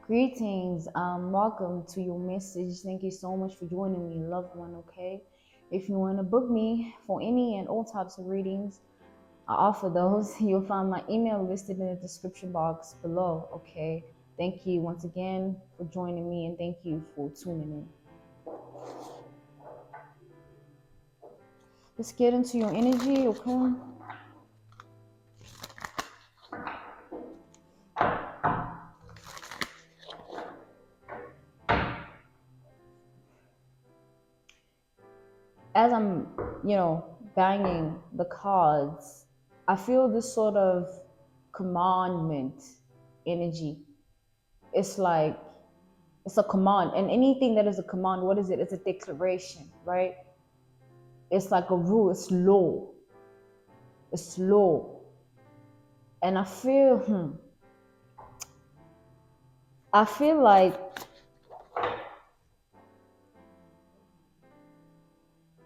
Greetings. Welcome to your message. Thank you so much for joining me, loved one. Okay. If you want to book me for any and all types of readings, I offer those. You'll find my email listed in the description box below. Okay. Thank you once again for joining me and thank you for tuning in. Let's get into your energy, okay? As I'm, banging the cards, I feel this sort of commandment energy. It's like it's a command, and anything that is a command, what is it? It's a declaration, right? It's like a rule. It's law, and I feel like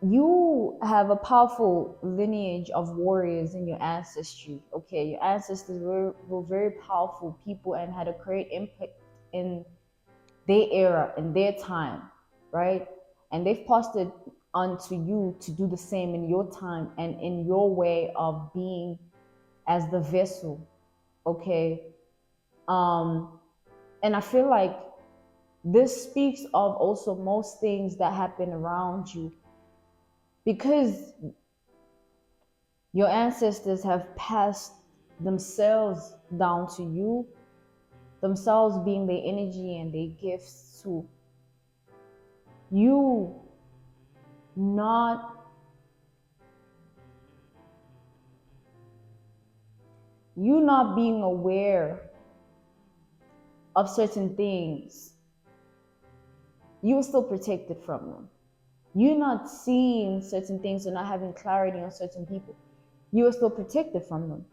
you have a powerful lineage of warriors in your ancestry. Okay, your ancestors were very powerful people and had a great impact in their era, in their time, right? And they've passed it on to you to do the same in your time and in your way of being as the vessel, okay? Um, and I feel like this speaks of also most things that happen around you because your ancestors have passed themselves down to you, themselves being their energy and their gifts to you, not you not being aware of certain things. You are still protected from them. You not seeing certain things or not having clarity on certain people. You are still protected from them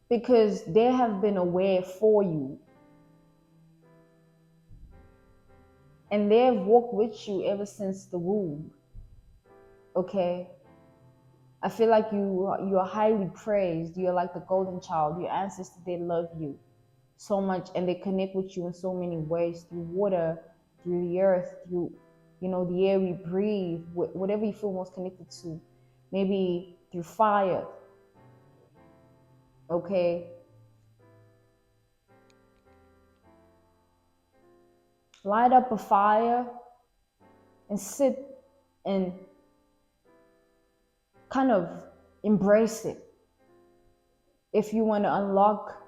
because they have been aware for you and they have walked with you ever since the womb. Okay, I feel like you are highly praised. You're like the golden child. Your ancestors, they love you so much and they connect with you in so many ways, through water, through the earth, through the air we breathe, whatever you feel most connected to. Maybe through fire. Okay, light up a fire and sit and kind of embrace it. If you want to unlock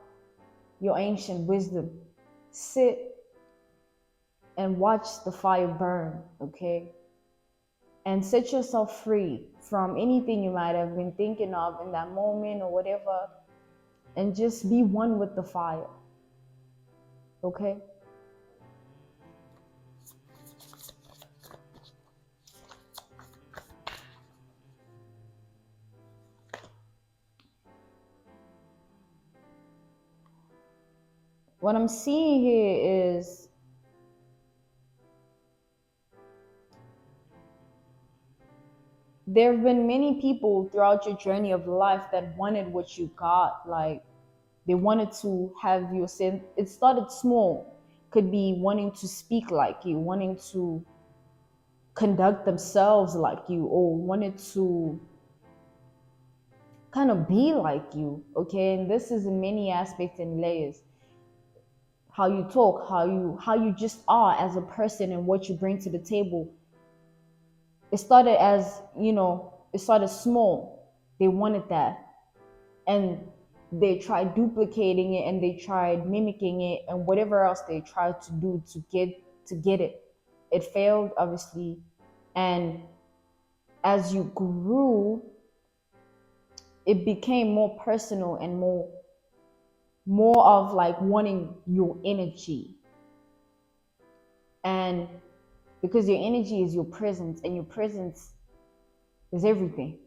your ancient wisdom, sit and watch the fire burn, okay? And set yourself free from anything you might have been thinking of in that moment or whatever, and just be one with the fire, okay? What I'm seeing here is there have been many people throughout your journey of life that wanted what you got. Like, they wanted to have your sense. It started small. Could be wanting to speak like you, wanting to conduct themselves like you, or wanted to kind of be like you. Okay, and this is in many aspects and layers. How you talk, how you just are as a person and what you bring to the table. It started as, it started small. They wanted that. And they tried duplicating it and they tried mimicking it and whatever else they tried to do to get it. It failed, obviously. And as you grew, it became more personal and more of like wanting your energy. And because your energy is your presence and your presence is everything.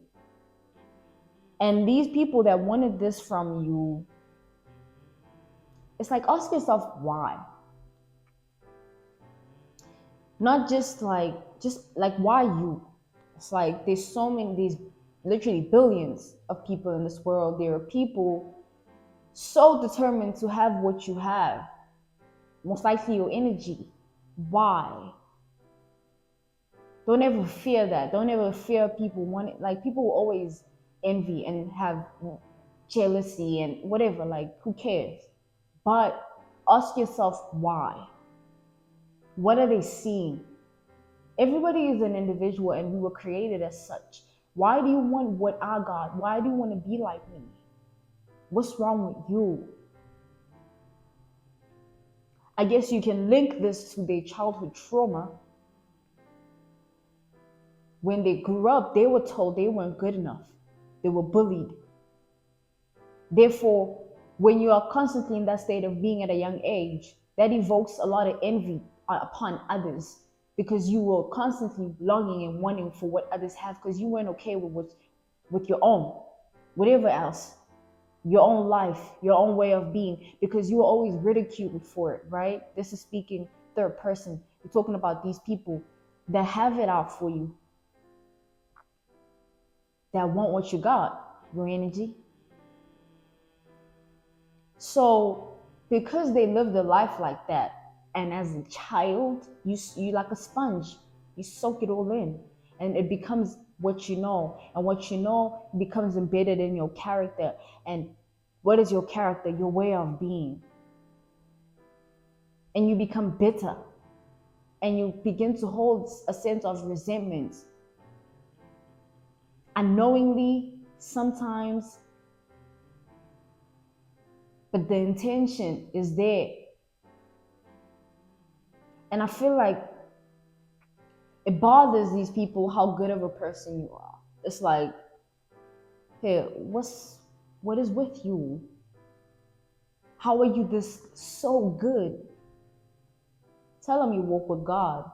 And these people that wanted this from you, it's like, ask yourself why. Not just like why you. It's like there's so many, these literally billions of people in this world. There are people so determined to have what you have, most likely your energy. Why? Don't ever fear that. Don't ever fear people wanting, like, people will always envy and have jealousy and whatever, like, who cares? But ask yourself why. What are they seeing? Everybody is an individual and we were created as such. Why do you want what I got? Why do you want to be like me? What's wrong with you? I guess you can link this to their childhood trauma. When they grew up, they were told they weren't good enough. They were bullied. Therefore, when you are constantly in that state of being at a young age, that evokes a lot of envy upon others because you were constantly longing and wanting for what others have because you weren't okay with with your own, whatever else, your own life, your own way of being, because you were always ridiculed for it, right? This is speaking third person. You're talking about these people that have it out for you, that want what you got, your energy. So because they lived a life like that, and as a child, you like a sponge, you soak it all in, and it becomes what you know, and what you know becomes embedded in your character. And what is your character? Your way of being, and you become bitter, and you begin to hold a sense of resentment, unknowingly sometimes, but the intention is there. And I feel like it bothers these people how good of a person you are. It's like, hey, what is with you? How are you this so good? Tell them you walk with God.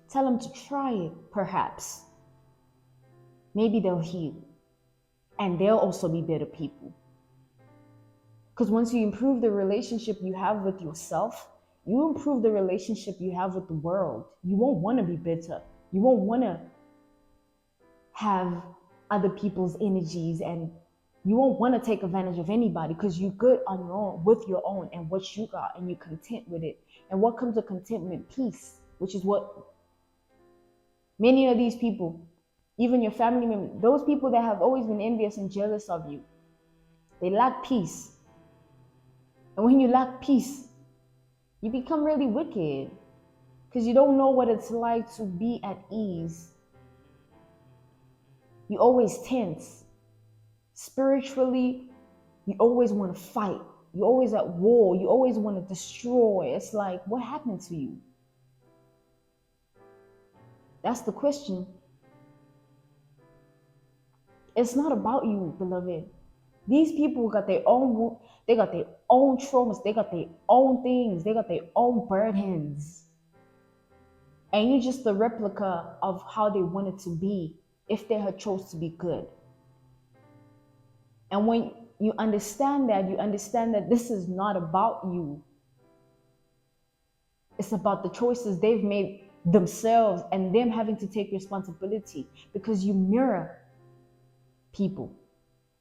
Tell them to try it, perhaps. Maybe they'll heal. And they'll also be better people. Because once you improve the relationship you have with yourself, you improve the relationship you have with the world. You won't want to be bitter. You won't want to have other people's energies, and you won't want to take advantage of anybody because you're good on your own, with your own and what you got, and you're content with it. And what comes with contentment? Peace, which is what many of these people, even your family members, those people that have always been envious and jealous of you, they lack peace. And when you lack peace, you become really wicked because you don't know what it's like to be at ease. You always tense. Spiritually, you always want to fight. You're always at war. You always want to destroy. It's like, what happened to you? That's the question. It's not about you, beloved. These people got their own, they got their own traumas, they got their own things, they got their own burdens. And you're just the replica of how they wanted to be if they had chose to be good. And when you understand that, you understand that this is not about you. It's about the choices they've made themselves and them having to take responsibility, because you mirror people.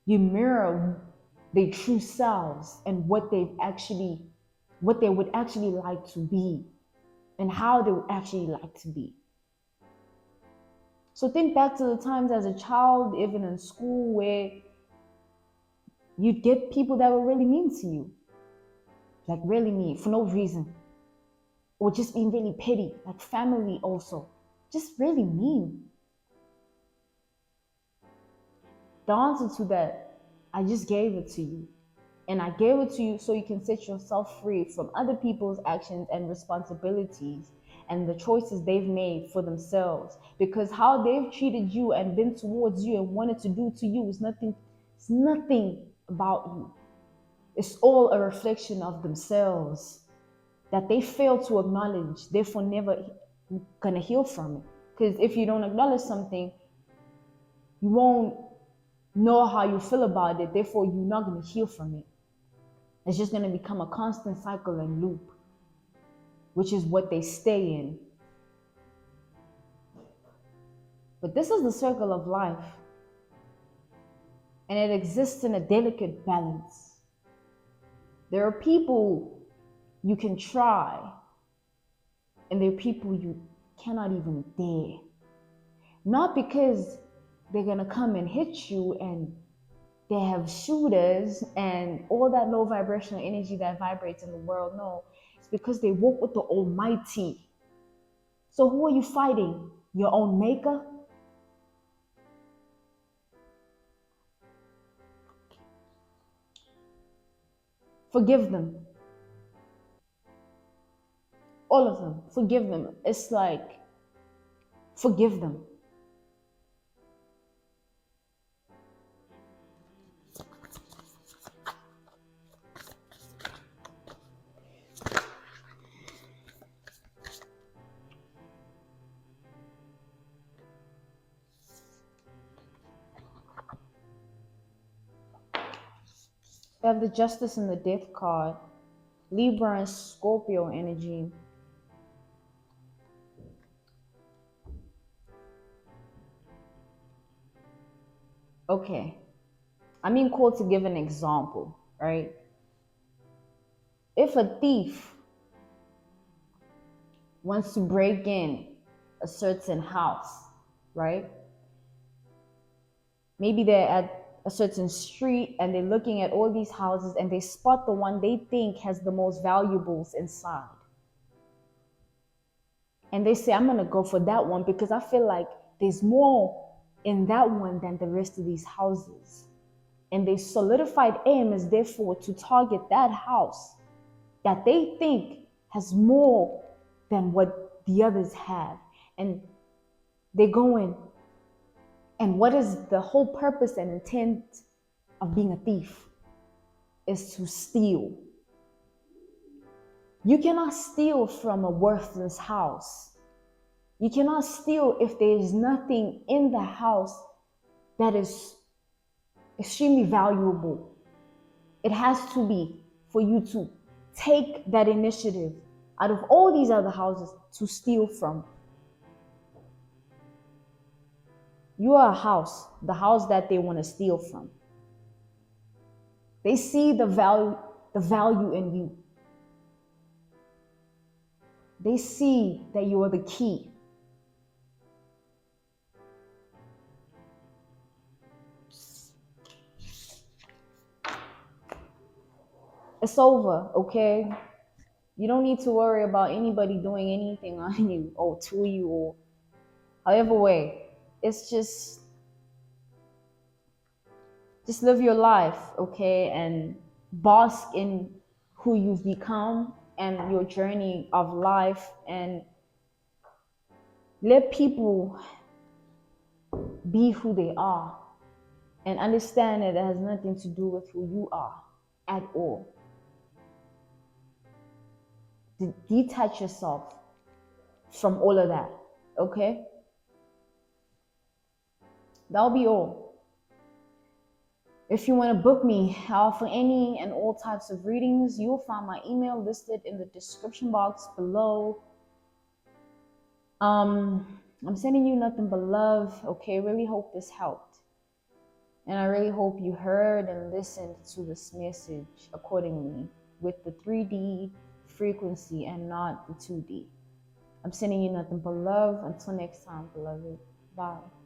You mirror their true selves and what they would actually like to be and how they would actually like to be. So think back to the times as a child, even in school, where you'd get people that were really mean to you, like really mean for no reason, or just being really petty, like family also, just really mean. The answer to that, I just gave it to you. And I gave it to you so you can set yourself free from other people's actions and responsibilities and the choices they've made for themselves. Because how they've treated you and been towards you and wanted to do to you is nothing, it's nothing about you. It's all a reflection of themselves that they fail to acknowledge, therefore never gonna heal from it. Because if you don't acknowledge something, you won't know how you feel about it, therefore you're not gonna heal from it. It's just gonna become a constant cycle and loop, which is what they stay in. But this is the circle of life. and it exists in a delicate balance. There are people you can try, and there are people you cannot even dare. Not because they're gonna come and hit you and they have shooters and all that low vibrational energy that vibrates in the world. No, it's because they walk with the Almighty. So who are you fighting? Your own maker? Forgive them. All of them. Forgive them. It's like, forgive them. We have the Justice and the Death card. Libra and Scorpio energy. Okay. I'm being called to give an example, right? If a thief wants to break in a certain house, right? Maybe they're at a certain street and they're looking at all these houses and they spot the one they think has the most valuables inside. And they say, I'm going to go for that one because I feel like there's more in that one than the rest of these houses. And their solidified aim is therefore to target that house that they think has more than what the others have. And they go in. And what is the whole purpose and intent of being a thief? Is to steal. You cannot steal from a worthless house. You cannot steal if there is nothing in the house that is extremely valuable. It has to be for you to take that initiative out of all these other houses to steal from. You are a house, the house that they want to steal from. They see the value in you. They see that you are the key. It's over, okay? You don't need to worry about anybody doing anything on you or to you or however way. It's just live your life, okay? And bask in who you've become and your journey of life, and let people be who they are and understand that it has nothing to do with who you are at all. Detach yourself from all of that, okay? That'll be all. If you want to book me for any and all types of readings, you'll find my email listed in the description box below. I'm sending you nothing but love, okay? Really hope this helped. And I really hope you heard and listened to this message accordingly with the 3D frequency and not the 2D. I'm sending you nothing but love. Until next time, beloved. Bye.